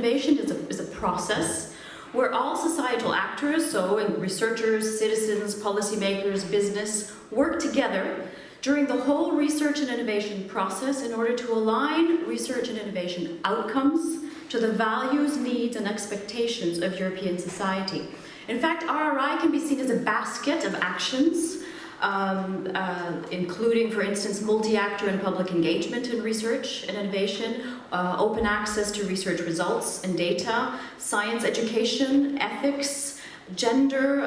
innovation is a process where all societal actors, so researchers, citizens, policymakers, business, work together during the whole research and innovation process in order to align research and innovation outcomes to the values, needs, and expectations of European society. In fact, RRI can be seen as a basket of actions, including, for instance, multi-actor and public engagement in research and innovation, open access to research results and data, science education, ethics, gender,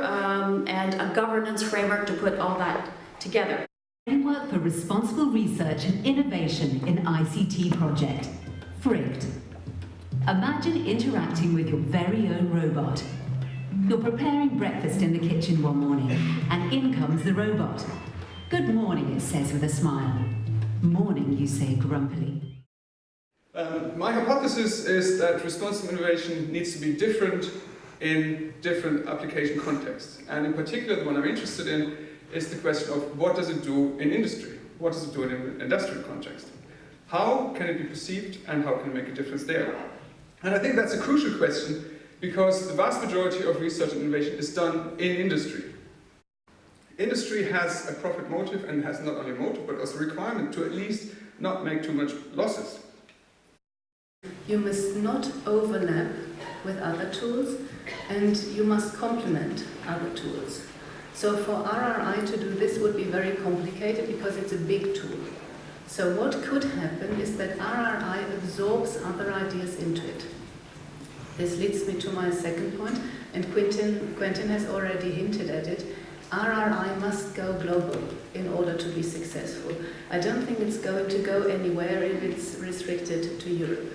and a governance framework to put all that together. Framework for Responsible Research and Innovation in ICT project, FRIGD. Imagine interacting with your very own robot. You're preparing breakfast in the kitchen one morning, and in comes the robot. Good morning, it says with a smile. Morning, you say grumpily. My hypothesis is that responsible innovation needs to be different in different application contexts. And in particular, the one I'm interested in is the question of what does it do in industry? What does it do in an industrial context? How can it be perceived and how can it make a difference there? And I think that's a crucial question because the vast majority of research and innovation is done in industry. Industry has a profit motive and has not only a motive but also a requirement to at least not make too much losses. You must not overlap with other tools and you must complement other tools. So for RRI to do this would be very complicated because it's a big tool. So what could happen is that RRI absorbs other ideas into it. This leads me to my second point, and Quentin has already hinted at it. RRI must go global in order to be successful. I don't think it's going to go anywhere if it's restricted to Europe.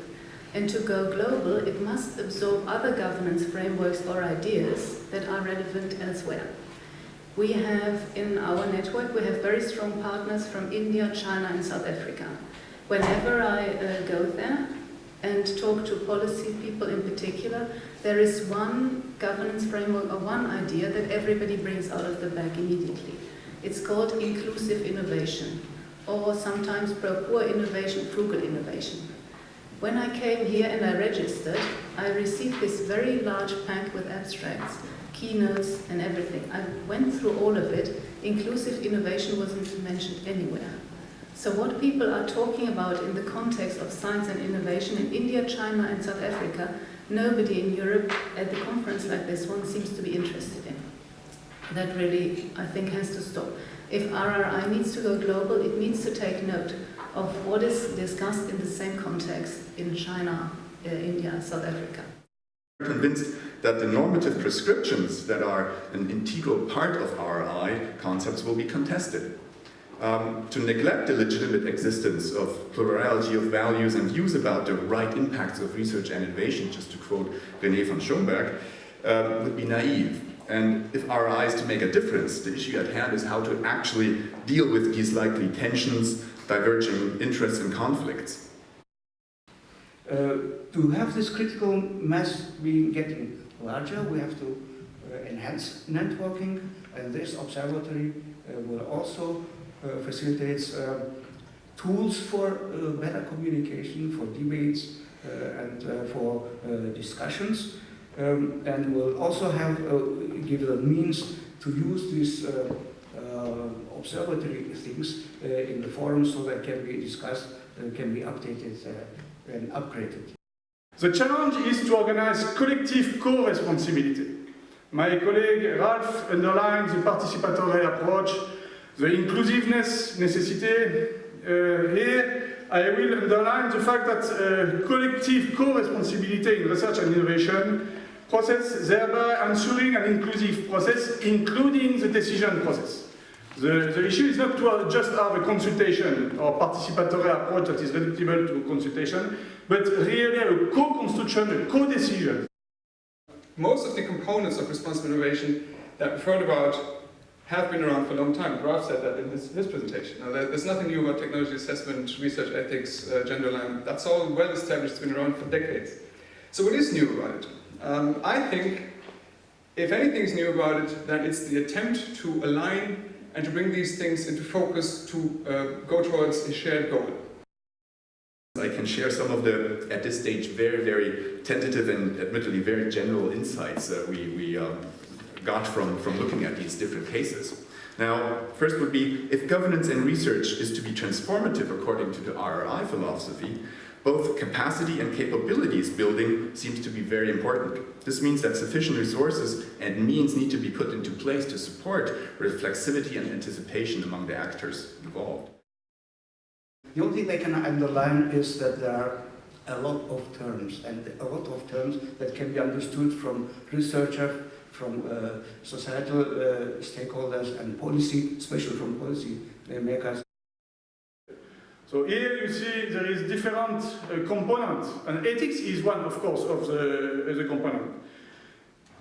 And to go global, it must absorb other governance frameworks or ideas that are relevant elsewhere. We have, in our network, we have very strong partners from India, China and South Africa. Whenever I go there and talk to policy people in particular, there is one governance framework or one idea that everybody brings out of the bag immediately. It's called inclusive innovation, or sometimes pro-poor innovation, frugal innovation. When I came here and I registered, I received this very large pack with abstracts, keynotes and everything. I went through all of it. Inclusive innovation wasn't mentioned anywhere. So what people are talking about in the context of science and innovation in India, China and South Africa, nobody in Europe at the conference like this one seems to be interested in. That really, I think, has to stop. If RRI needs to go global, it needs to take note of what is discussed in the same context in China, India, South Africa. I'm convinced that the normative prescriptions that are an integral part of RRI concepts will be contested. To neglect the legitimate existence of plurality of values and views about the right impacts of research and innovation, just to quote René von Schomburg, would be naive. And if RRI is to make a difference, the issue at hand is how to actually deal with these likely tensions, diverging interests and conflicts. To have this critical mass be getting larger, we have to enhance networking, and this observatory will also facilitate tools for better communication, for debates and for discussions, and will also have give the means to use these observatory things in the forum so that can be discussed, can be updated and upgraded. The challenge is to organize collective co-responsibility. My colleague Ralph underlines the participatory approach, the inclusiveness necessity. Here I will underline the fact that collective co-responsibility in research and innovation process, thereby ensuring an inclusive process, including the decision process. The issue is not to just have a consultation or participatory approach that is reducible to consultation, but really a co-construction, a co-decision. Most of the components of responsible innovation that we've heard about have been around for a long time. Prof said that in his presentation. Now, there's nothing new about technology assessment, research ethics, gender alignment. That's all well established, it's been around for decades. So what is new about it? I think, if anything is new about it, then it's the attempt to align and to bring these things into focus to go towards a shared goal. I can share some of the, at this stage, very, very tentative and admittedly very general insights that we got from looking at these different cases. Now, first would be, if governance and research is to be transformative according to the RRI philosophy, both capacity and capabilities building seems to be very important. This means that sufficient resources and means need to be put into place to support reflexivity and anticipation among the actors involved. The only thing I can underline is that there are a lot of terms, and a lot of terms that can be understood from researchers, from societal stakeholders and policy, especially from policy makers. So here you see there is different components, and ethics is one, of course, of the component.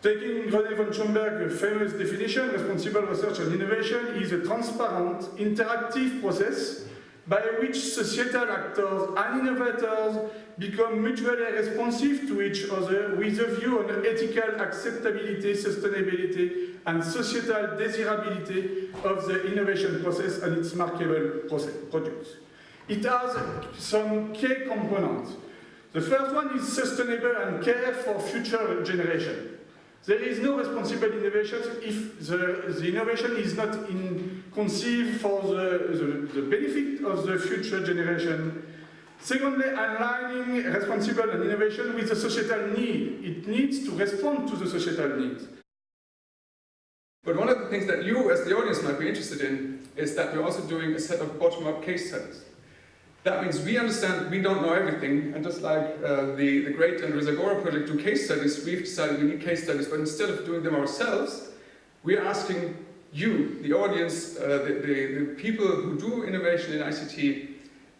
Taking René von Schomburg's famous definition, responsible research and innovation is a transparent, interactive process by which societal actors and innovators become mutually responsive to each other with a view on ethical acceptability, sustainability, and societal desirability of the innovation process and its marketable products. It has some key components. The first one is sustainable and care for future generations. There is no responsible innovation if the innovation is not conceived for the benefit of the future generation. Secondly, aligning responsible and innovation with the societal need. It needs to respond to the societal needs. But one of the things that you, as the audience, might be interested in is that we're also doing a set of bottom-up case studies. That means we understand we don't know everything, and just like the great and Rizagora project do case studies, we've decided we need case studies, but instead of doing them ourselves, we're asking you, the audience, the people who do innovation in ICT,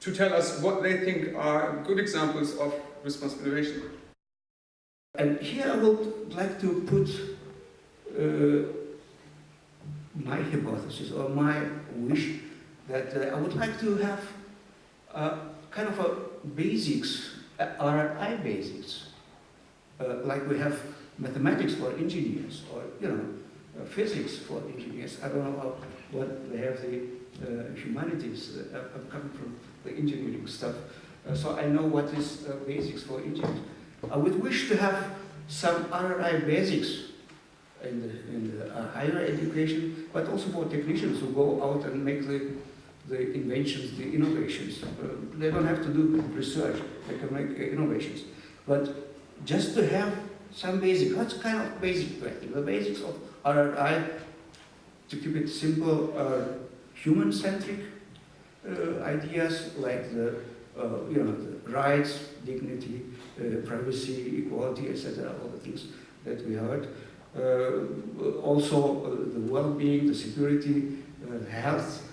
to tell us what they think are good examples of responsible innovation. And here I would like to put my hypothesis or my wish that I would like to have kind of a basics, RRI basics, like we have mathematics for engineers, or physics for engineers. I don't know what they have the humanities. I'm coming from the engineering stuff, so I know what is basics for engineers. I would wish to have some RRI basics in the higher education, but also for technicians who go out and make the inventions, the innovations. They don't have to do research, they can make innovations. But just to have some basic, what's kind of basic practice? The basics of RRI, to keep it simple, are human-centric ideas like the rights, dignity, privacy, equality, etc., all the things that we heard. Also the well-being, the security, health,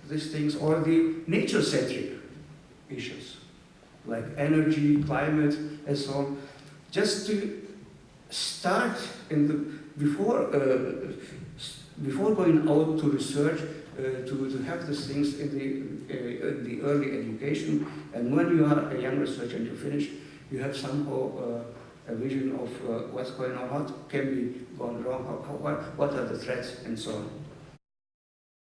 these things, or the nature-centric issues like energy, climate, and so on. Just to start before going out to research, to have these things in the early education, and when you are a young researcher and you finish, you have somehow a vision of what's going on, what can be gone wrong, what are the threats, and so on.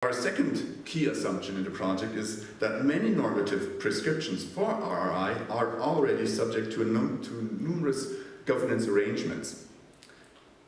Our second key assumption in the project is that many normative prescriptions for RRI are already subject to numerous governance arrangements.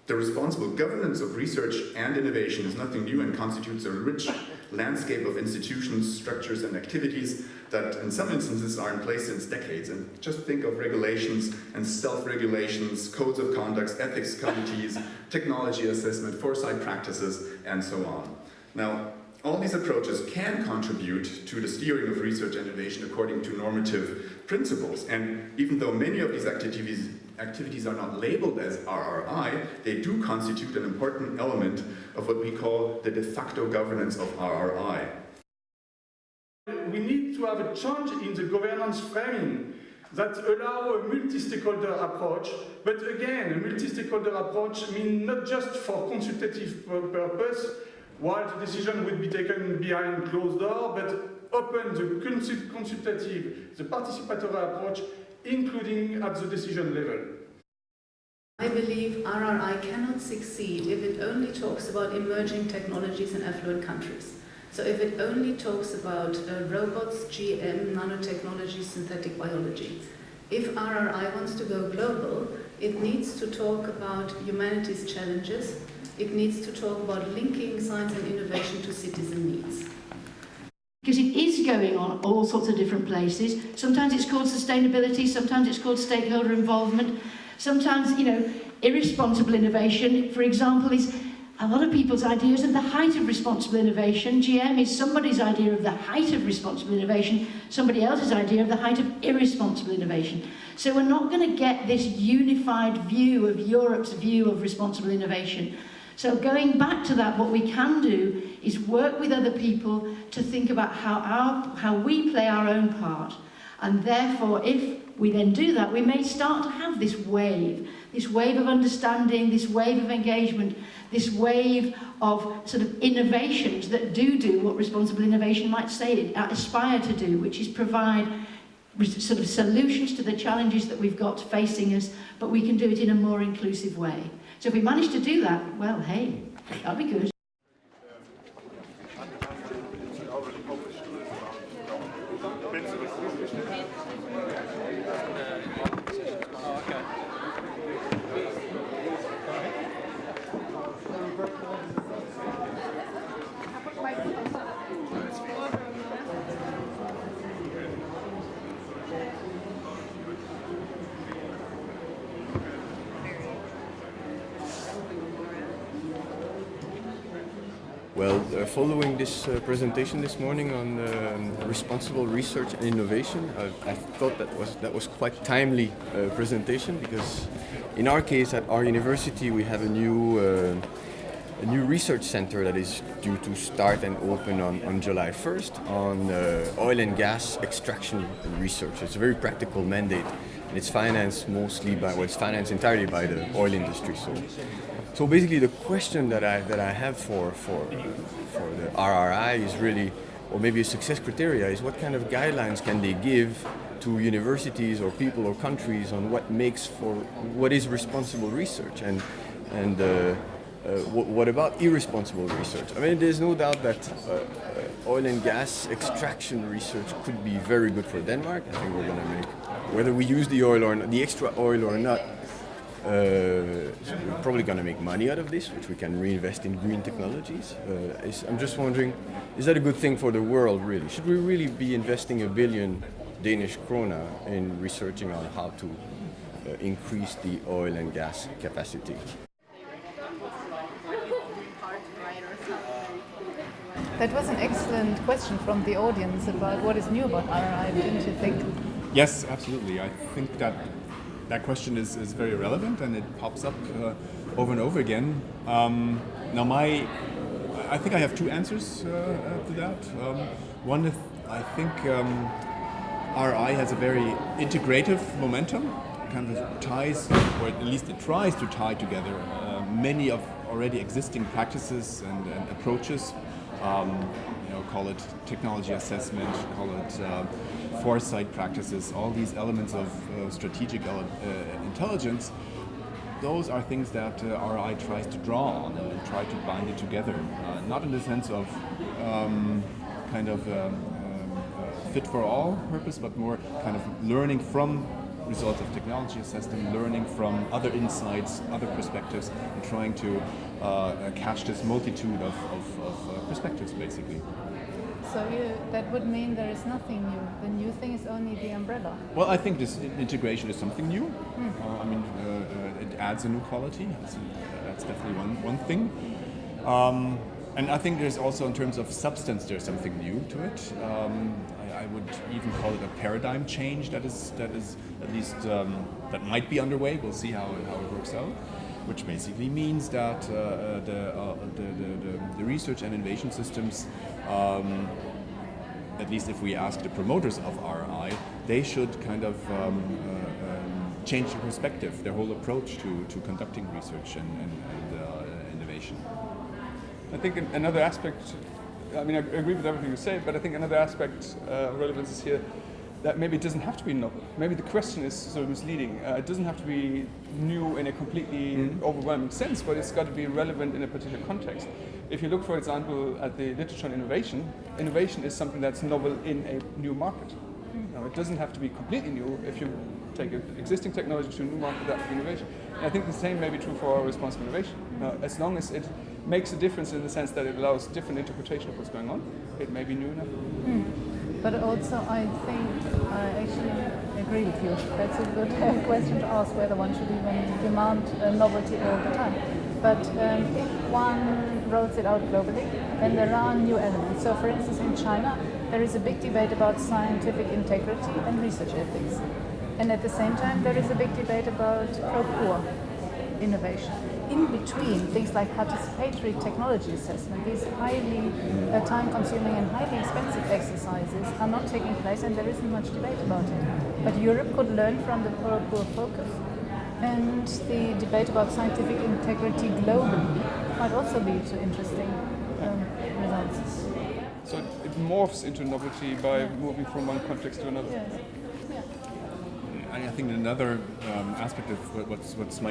The responsible governance of research and innovation is nothing new and constitutes a rich landscape of institutions, structures, and activities that in some instances are in place since decades. And just think of regulations and self-regulations, codes of conduct, ethics committees, technology assessment, foresight practices, and so on. Now, all these approaches can contribute to the steering of research and innovation according to normative principles. And even though many of these activities are not labeled as RRI, they do constitute an important element of what we call the de facto governance of RRI. We need to have a change in the governance framing that allow a multi-stakeholder approach, but again, a multi-stakeholder approach means not just for consultative purpose, while the decision would be taken behind closed door, but open the consultative, the participatory approach, including at the decision level. I believe RRI cannot succeed if it only talks about emerging technologies in affluent countries. So if it only talks about robots, GM, nanotechnology, synthetic biology. If RRI wants to go global, it needs to talk about humanities challenges. It needs to talk about linking science and innovation to citizen needs. Because it is going on all sorts of different places. Sometimes it's called sustainability, sometimes it's called stakeholder involvement, sometimes, irresponsible innovation, for example, is a lot of people's ideas of the height of responsible innovation. GM is somebody's idea of the height of responsible innovation, somebody else's idea of the height of irresponsible innovation. So we're not going to get this unified view of Europe's view of responsible innovation. So going back to that, what we can do is work with other people to think about how we play our own part. And therefore, if we then do that, we may start to have this wave of understanding, this wave of engagement, this wave of sort of innovations that do what responsible innovation might say, aspire to do, which is provide sort of solutions to the challenges that we've got facing us, but we can do it in a more inclusive way. So if we manage to do that, well, hey, that'll be good. Well, following this presentation this morning on responsible research and innovation, I thought that was quite timely presentation, because in our case at our university we have a new research center that is due to start and open on July 1st on oil and gas extraction research. It's a very practical mandate, and it's financed it's financed entirely by the oil industry. So basically, the question that I have for the RRI is really, or maybe a success criteria, is what kind of guidelines can they give to universities or people or countries on what is responsible research, and what about irresponsible research? I mean, there's no doubt that oil and gas extraction research could be very good for Denmark. I think we're going to make, whether we use the oil or not, the extra oil or not, we're probably going to make money out of this, which we can reinvest in green technologies. I'm just wondering, is that a good thing for the world, really? Should we really be investing 1 billion Danish krona in researching on how to increase the oil and gas capacity? That was an excellent question from the audience about what is new about RRI, didn't you think? Yes, absolutely. I think that question is very relevant, and it pops up over and over again. Now, I think I have two answers to that. One is, I think RI has a very integrative momentum, kind of ties, or at least it tries to tie together many of already existing practices and approaches. Call it technology assessment, call it foresight practices, all these elements of strategic intelligence. Those are things that RI tries to draw on and try to bind it together, not in the sense of fit for all purpose, but more kind of learning from results of technology assessment, learning from other insights, other perspectives, and trying to catch this multitude of perspectives, basically. So that would mean there is nothing new. The new thing is only the umbrella. Well, I think this integration is something new. It adds a new quality. That's definitely one thing. And I think there's also, in terms of substance, there's something new to it. I would even call it a paradigm change that is at least that might be underway. We'll see how it works out. Which basically means that the research and innovation systems, at least if we ask the promoters of RI, they should kind of change their perspective, their whole approach to conducting research and innovation. I think another aspect, I agree with everything you say, but I think another aspect of relevance is here that maybe it doesn't have to be novel. Maybe the question is sort of misleading. It doesn't have to be new in a completely overwhelming sense, but it's got to be relevant in a particular context. If you look, for example, at the literature on innovation, innovation is something that's novel in a new market. Now, it doesn't have to be completely new. If you take an existing technology to a new market, that would be innovation. And I think the same may be true for responsible innovation. Now, as long as it makes a difference in the sense that it allows different interpretation of what's going on, it may be new enough. But also, I think I actually agree with you. That's a good question to ask, whether one should even demand novelty all the time. But if one rolls it out globally, then there are new elements. So, for instance, in China, there is a big debate about scientific integrity and research ethics. And at the same time, there is a big debate about pro-poor innovation. In between, things like participatory technology assessment, these highly time-consuming and highly expensive exercises are not taking place, and there isn't much debate about it. But Europe could learn from the pro-poor focus, and the debate about scientific integrity globally might also lead to interesting results. So it morphs into novelty by moving from one context to another. Yes. I think another aspect of what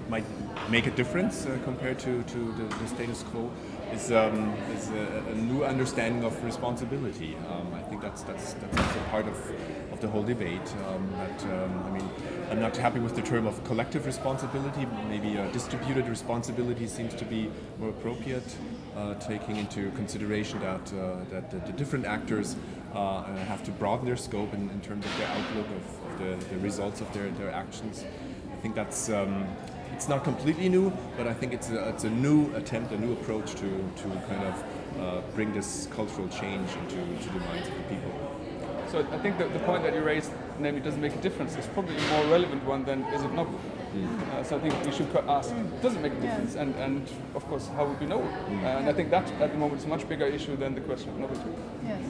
might make a difference compared to the status quo is a new understanding of responsibility. I think that's also part of the whole debate. I'm not happy with the term of collective responsibility. Maybe distributed responsibility seems to be more appropriate, taking into consideration that the different actors have to broaden their scope in terms of their outlook of the results of their actions. I think that's it's not completely new, but I think it's a new attempt, a new approach to kind of bring this cultural change into the minds of the people. So I think that the point that you raised, namely, doesn't make a difference, is probably a more relevant one than is it novel. So I think we should ask, does it make a difference? And of course, how would we know? And I think that at the moment is a much bigger issue than the question of novelty. Yes.